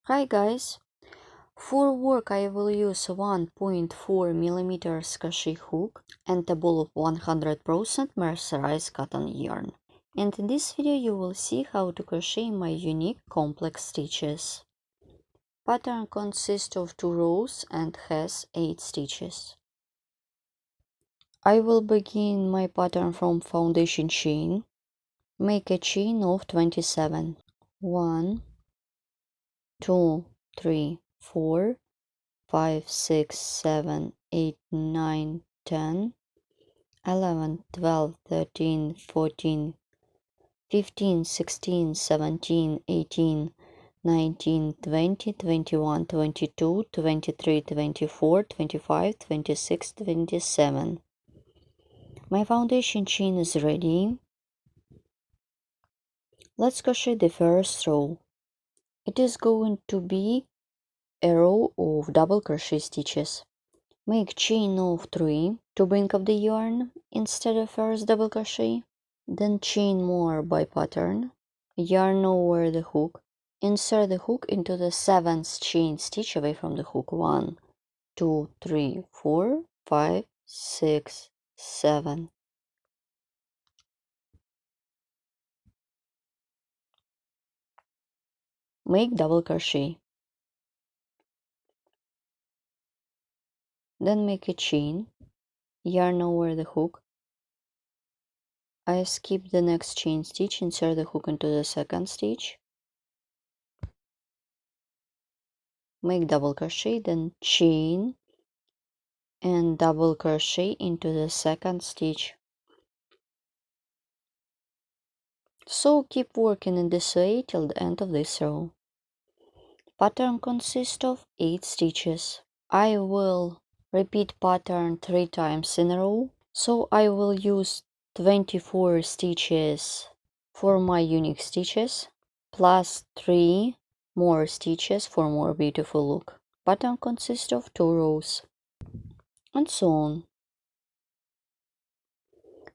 Hi guys! For work I will use 1.4 mm crochet hook and a ball of 100% mercerized cotton yarn. And in this video you will see how to crochet my unique complex stitches. Pattern consists of 2 rows and has 8 stitches. I will begin my pattern from foundation chain. Make a chain of 27. 1, 2, 3, 4, 5, 6, 7, 8, 9, 10, 11, 12, 13, 14, 15, 16, 17, 18, 19, 20, 21, 22, 23, 24, 25, 26, 27. My foundation chain is ready. Let's crochet the first row. It is going to be a row of double crochet stitches. Make chain of 3 to bring up the yarn instead of first double crochet. Then chain more by pattern. Yarn over the hook. Insert the hook into the 7th chain stitch away from the hook. 1, 2, 3, 4, 5, 6, 7. Make double crochet. Then make a chain. Yarn over the hook. I skip the next chain stitch, insert the hook into the 2nd stitch. Make double crochet, then chain and double crochet into the 2nd stitch. So keep working in this way till the end of this row. Pattern consists of 8 stitches. I will repeat pattern 3 times in a row, so I will use 24 stitches for my unique stitches plus 3 more stitches for more beautiful look. Pattern consists of 2 rows and so on.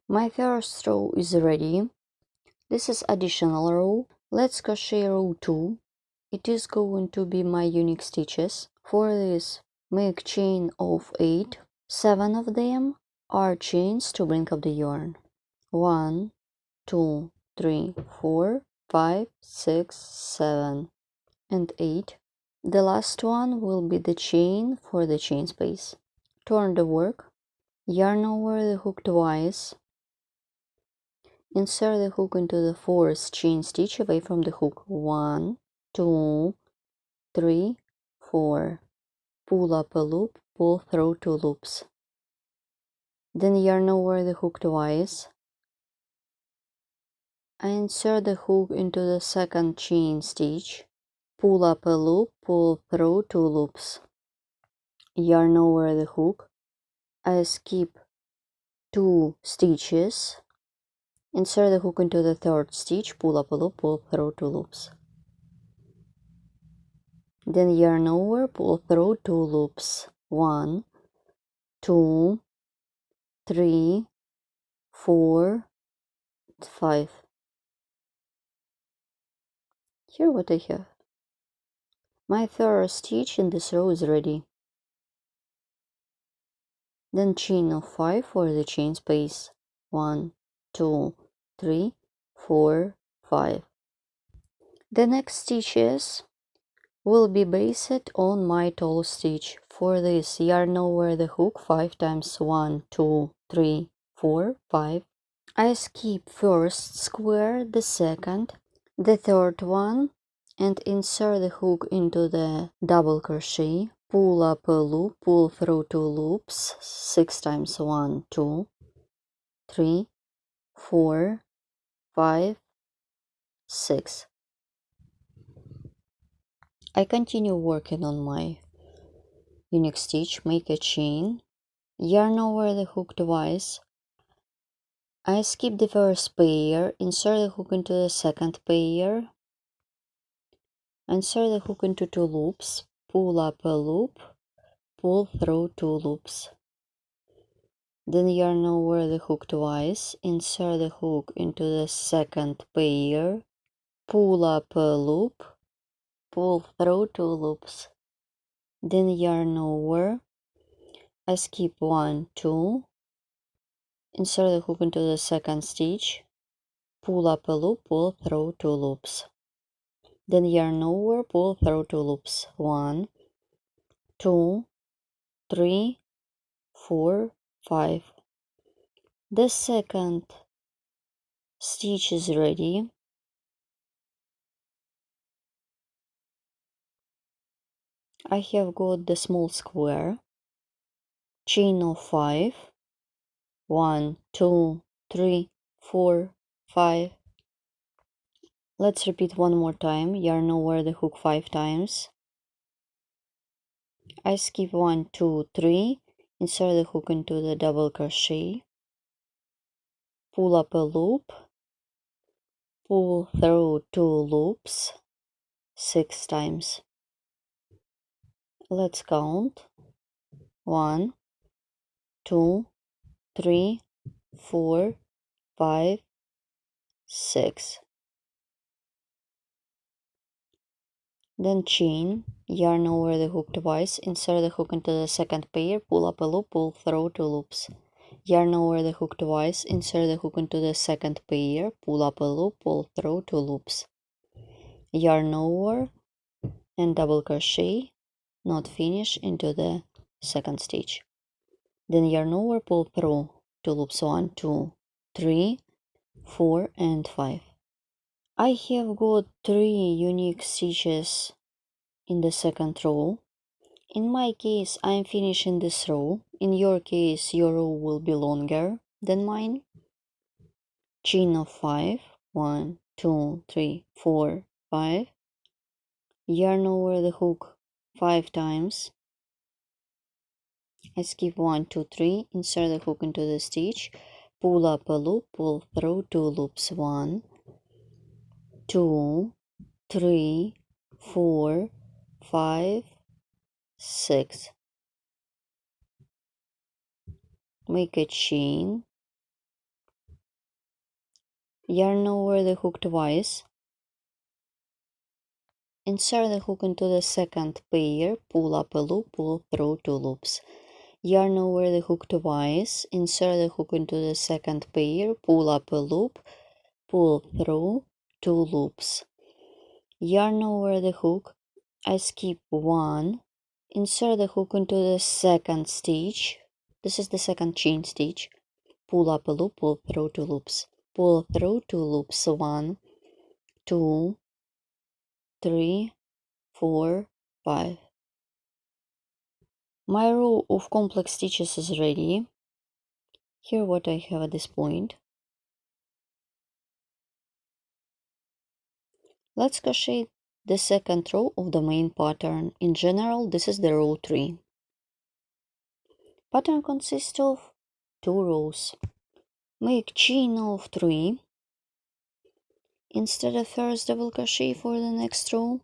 My first row is ready. This is additional row. Let's crochet row 2. It is going to be my unique stitches. For this, make chain of 8. 7 of them are chains to bring up the yarn. 1, 2, 3, 4, 5, 6, 7, and 8. The last one will be the chain for the chain space. Turn the work. Yarn over the hook twice. Insert the hook into the 4th chain stitch away from the hook. 1, 2, 3, 4. Pull up a loop, pull through 2 loops. Then yarn over the hook twice. I insert the hook into the 2nd chain stitch. Pull up a loop, pull through 2 loops. Yarn over the hook. I skip 2 stitches. Insert the hook into the 3rd stitch, pull up a loop, pull through 2 loops. Then yarn over, pull through 2 loops. 1, 2, 3, 4, 5. Here what I have. My 3rd stitch in this row is ready. Then chain of 5 for the chain space. 1, 2, 3, 4, 5. The next stitches will be based on my toe stitch. For this, yarn over the hook 5 times. 1, 2, 3, 4, 5. I skip first square, the 2nd, the 3rd one, and insert the hook into the double crochet. Pull up a loop, pull through 2 loops 6 times. 1, 2, 3, 4, 5, 6. I continue working on my unique stitch. Make a chain, yarn over the hook twice. I skip the first pair, insert the hook into the 2nd pair, insert the hook into 2 loops, pull up a loop, pull through 2 loops. Then yarn over the hook twice, insert the hook into the 2nd pair, pull up a loop, pull through 2 loops, then yarn over, I skip 1, 2, insert the hook into the second stitch, pull up a loop, pull through 2 loops, then yarn over, pull through 2 loops, 1, 2, 3, 4, 5. The second stitch is ready. I have got the small square, chain of 5, 1, 2, 3, 4, 5. Let's repeat one more time. Yarn over the hook 5 times. I skip 1, 2, 3, insert the hook into the double crochet, pull up a loop, pull through 2 loops 6 times. Let's count. 1, 2, 3, 4, 5, 6. Then chain, yarn over the hook twice, insert the hook into the second pair, pull up a loop, pull through 2 loops. Yarn over the hook twice, insert the hook into the second pair, pull up a loop, pull through 2 loops. Yarn over and double crochet, not finish, into the second stitch. Then yarn over, pull through 2 loops, 1, 2, 3, 4 and 5. I have got 3 unique stitches in the second row. In my case, I am finishing this row. In your case, your row will be longer than mine. Chain of 5, 1, 2, 3, 4, 5. Yarn over the hook 5 times. I skip 1, 2, 3, insert the hook into the stitch, pull up a loop, pull through 2 loops, 1, 2, 3, 4, 5, 6. Make a chain, yarn over the hook twice, insert the hook into the second pair, pull up a loop, pull through 2 loops. Yarn over the hook twice, insert the hook into the second pair, pull up a loop, pull through 2 loops. Yarn over the hook, I skip 1, insert the hook into the second stitch. This is the second chain stitch. Pull up a loop, pull through 2 loops. Pull through 2 loops, 1, 2, 3, 4, 5. My row of complex stitches is ready. Here what I have at this point. Let's crochet the second row of the main pattern. In general, this is the row 3. Pattern consists of 2 rows. Make chain of 3. Instead of first double crochet for the next row.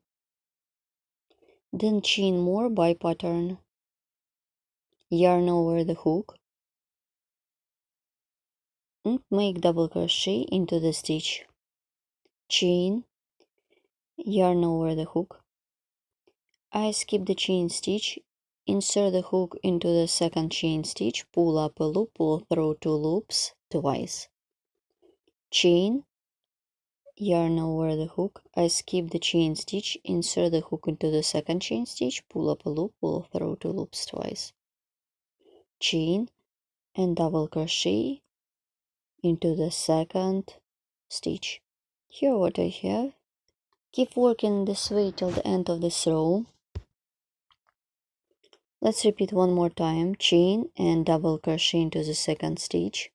Then chain more by pattern. Yarn over the hook. And make double crochet into the stitch. Chain, yarn over the hook. I skip the chain stitch, insert the hook into the second chain stitch, pull up a loop, pull through 2 loops twice. Chain, yarn over the hook. I skip the chain stitch, insert the hook into the second chain stitch, pull up a loop, pull through 2 loops twice. Chain and double crochet into the second stitch. Here what I have. Keep working this way till the end of this row. Let's repeat one more time. Chain and double crochet into the second stitch.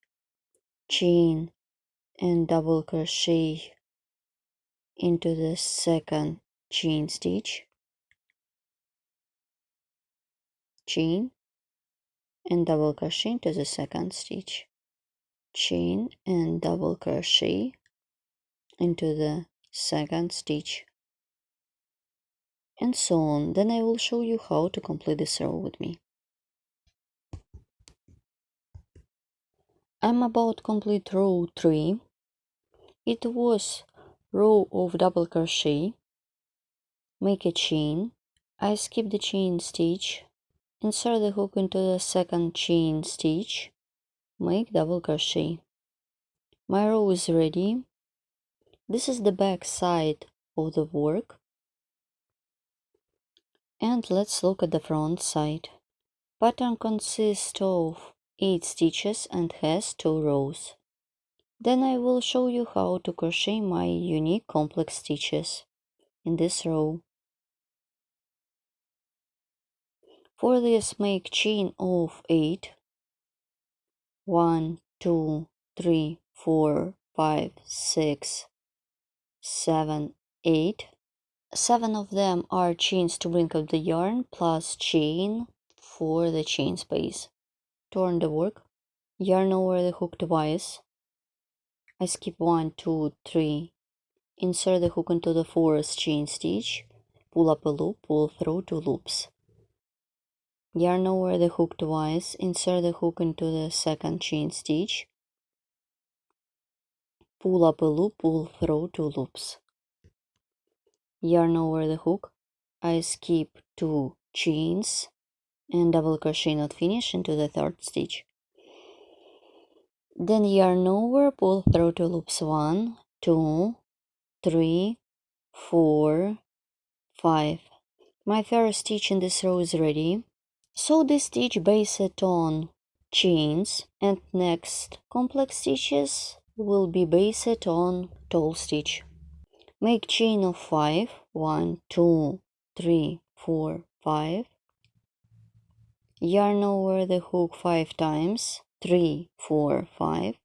Chain and double crochet into the second chain stitch. Chain and double crochet into the second stitch. Chain and double crochet into the second stitch. And so on. Then I will show you how to complete this row with me. I'm about to complete row 3. It was row of double crochet. make a chain. I skip the chain stitch, insert the hook into the second chain stitch, make double crochet. My row is ready. This is the back side of the work. And let's look at the front side. Pattern consists of 8 stitches and has 2 rows. Then I will show you how to crochet my unique complex stitches in this row. For this, make chain of 8. 1, 2, 3, 4, 5, 6, 7, 8. 7 of them are chains to bring up the yarn plus chain for the chain space. Turn the work. Yarn over the hook twice. I skip 1, 2, 3. Insert the hook into the 4th chain stitch. Pull up a loop, pull through 2 loops. Yarn over the hook twice. Insert the hook into the 2nd chain stitch. Pull up a loop, pull through 2 loops. Yarn over the hook. I skip 2 chains and double crochet not finish into the 3rd stitch. Then yarn over, pull through 2 loops. 1, 2, 3, 4, 5. My first stitch in this row is ready. Sew this stitch based on chains, and next complex stitches will be based on tall stitch. Make chain of 5. 1, 2, 3, 4, 5. Yarn over the hook 5 times. 3, 4, 5.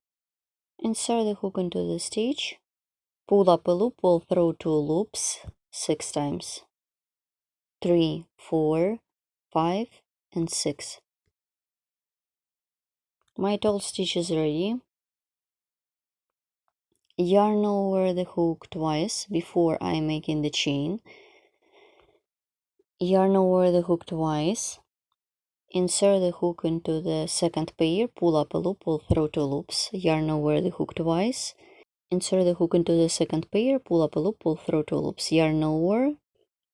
Insert the hook into the stitch. Pull up a loop, pull through 2 loops 6 times. 3, 4, 5, and 6. My tall stitch is ready. Yarn over the hook twice before I making the chain. Yarn over the hook twice. Insert the hook into the 2nd pair, pull up a loop, pull through 2 loops. Yarn over the hook twice. Insert the hook into the 2nd pair, pull up a loop, pull through 2 loops. Yarn over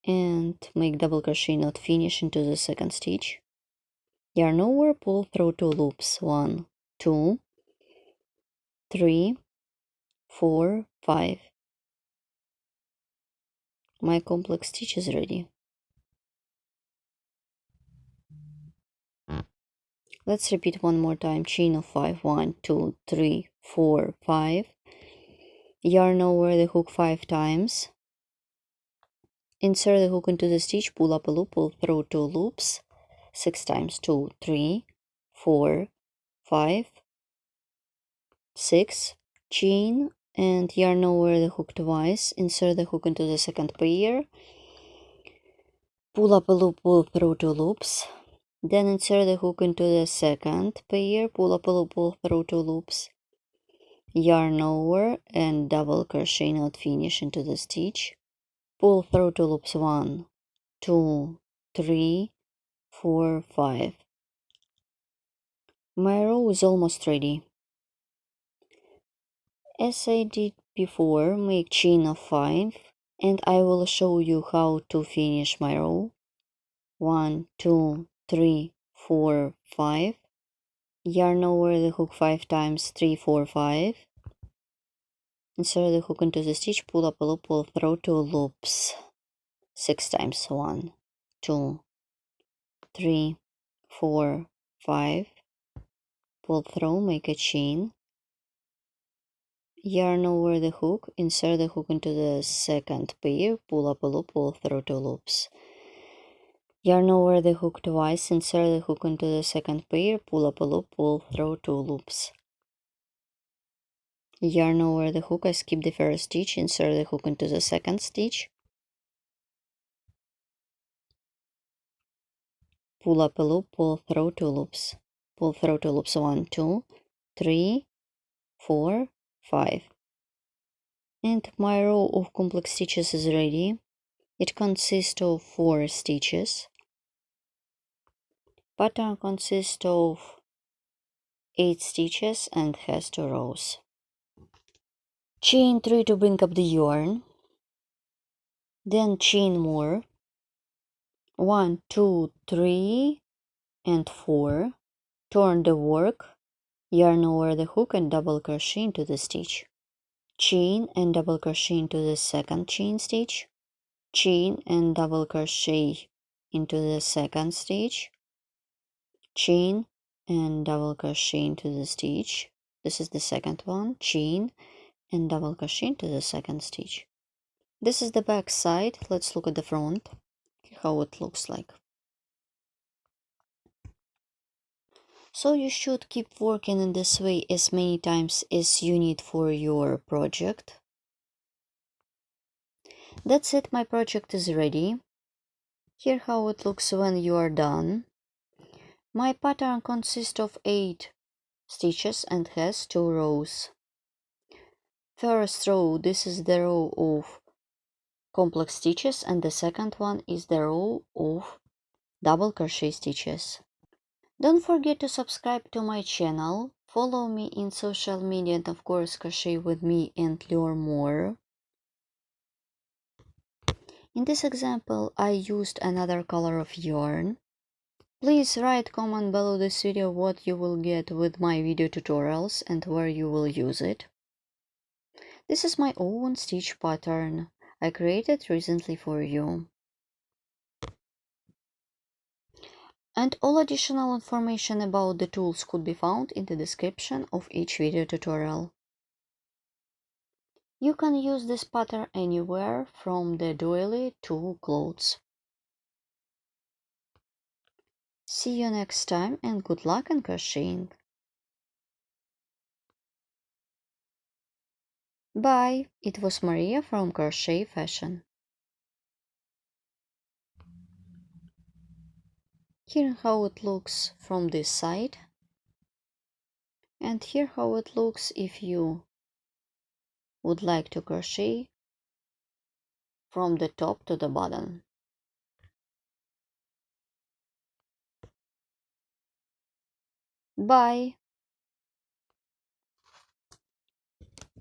and make double crochet not finish into the 2nd stitch. Yarn over, pull through 2 loops. 1, 2, 3, 4, 5. My complex stitch is ready. Let's repeat one more time. Chain of 5. 1, 2, 3, 4, 5. Yarn over the hook 5 times. Insert the hook into the stitch, pull up a loop, pull through 2 loops 6 times. 2, 3, 4, 5, 6. Chain and yarn over the hook twice. Insert the hook into the 2nd pair. Pull up a loop, pull through 2 loops. Then insert the hook into the 2nd pair. Pull up a loop, pull through 2 loops. Yarn over and double crochet not finish into the stitch. Pull through 2 loops. 1, 2, 3, 4, 5. My row is almost ready. As I did before, make chain of 5 and I will show you how to finish my row. 1, 2, 3, 4, 5. Yarn over the hook 5 times. 3, 4, 5. Insert the hook into the stitch, pull up a loop, pull through 2 loops 6 times. 1, 2, 3, 4, 5. Pull through, make a chain. Yarn over the hook, insert the hook into the 2nd pair, pull up a loop, pull through 2 loops. Yarn over the hook twice, insert the hook into the 2nd pair, pull up a loop, pull through 2 loops. Yarn over the hook, I skip the first stitch, insert the hook into the 2nd stitch. Pull up a loop, pull through 2 loops. Pull through 2 loops. 1, 2, 3, 4, 5. And my row of complex stitches is ready. It consists of 4 stitches. Pattern consists of 8 stitches and has 2 rows. Chain 3 to bring up the yarn. Then chain more. 1, 2, 3, and 4. Turn the work, yarn over the hook and double crochet into the stitch. Chain and double crochet into the second chain stitch. Chain and double crochet into the second stitch. Chain and double crochet into the stitch. This is the second one. Chain and double crochet into the second stitch. This is the back side. Let's look at the front, how it looks like. So you should keep working in this way as many times as you need for your project. That's it, my project is ready. Here how it looks when you are done. My pattern consists of 8 stitches and has 2 rows. First row, this is the row of complex stitches, and the second one is the row of double crochet stitches. Don't forget to subscribe to my channel, follow me in social media, and of course crochet with me and learn more. In this example, I used another color of yarn. Please write comment below this video what you will get with my video tutorials and where you will use it. This is my own stitch pattern I created recently for you. And all additional information about the tools could be found in the description of each video tutorial. You can use this pattern anywhere from the doily to clothes. See you next time and good luck in crocheting. Bye! It was Maria from Crochet Fashion. Here how it looks from this side. And here how it looks if you would like to crochet from the top to the bottom. Bye!